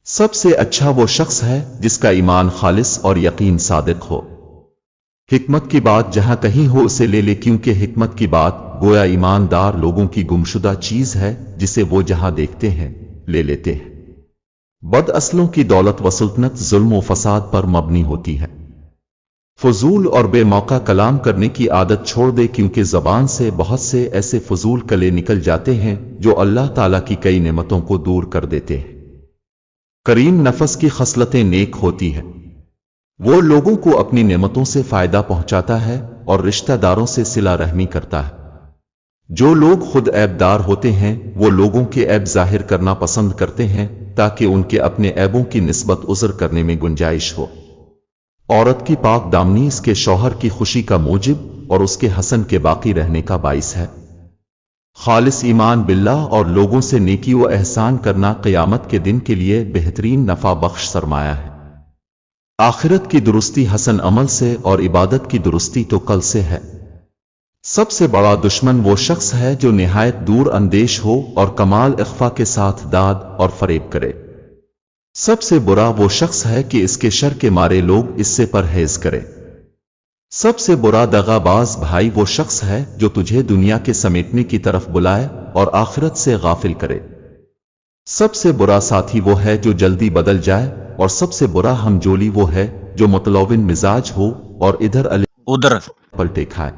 सबसे अच्छा वो शख्स है जिसका ईमान खालिस और यकीन सादिक हो। हिकमत की बात जहां कहीं हो उसे ले ले, क्योंकि हिकमत की बात गोया ईमानदार लोगों की गुमशुदा चीज है जिसे वो जहां देखते हैं ले लेते हैं। बद असलों की दौलत व सुल्तनत जुल्म व फसाद पर मबनी होती है। फजूल और बेमौका कलाम करने की आदत छोड़ दे, क्योंकि जबान से बहुत से ऐसे फजूल कले निकल जाते हैं जो अल्लाह ताला की कई नेमतों को दूर कर देते हैं। करीम नफस की खसलतें नेक होती है। वो लोगों को अपनी नेमतों से फायदा पहुंचाता है और रिश्तेदारों से सिला रहमी करता है। जो लोग खुद ऐबदार होते हैं वो लोगों के ऐब जाहिर करना पसंद करते हैं ताकि उनके अपने ऐबों की निस्बत उज़्र करने में गुंजाइश हो। औरत की पाक दामनी इसके शौहर की खुशी का मूजिब और उसके हसन के बाकी रहने का बाइस है। खालिस ईमान बिल्लाह और लोगों से नेकी व एहसान करना क़यामत के दिन के लिए बेहतरीन नफा बख्श सरमाया है। आखिरत की दुरुस्ती हसन अमल से और इबादत की दुरुस्ती तो कल से है। सबसे बड़ा दुश्मन वो शख्स है जो निहायत दूर अंदेश हो और कमाल इख्फा के साथ दाद और फरेब करे। सबसे बुरा वो शख्स है कि इसके शर के मारे लोग इससे परहेज करें। सबसे बुरा दगाबाज भाई वो शख्स है जो तुझे दुनिया के समेटने की तरफ बुलाए और आखिरत से गाफिल करे। सबसे बुरा साथी वो है जो जल्दी बदल जाए और सबसे बुरा हमजोली वो है जो मुतलौविन मिजाज हो और इधर उधर पलटे खाए।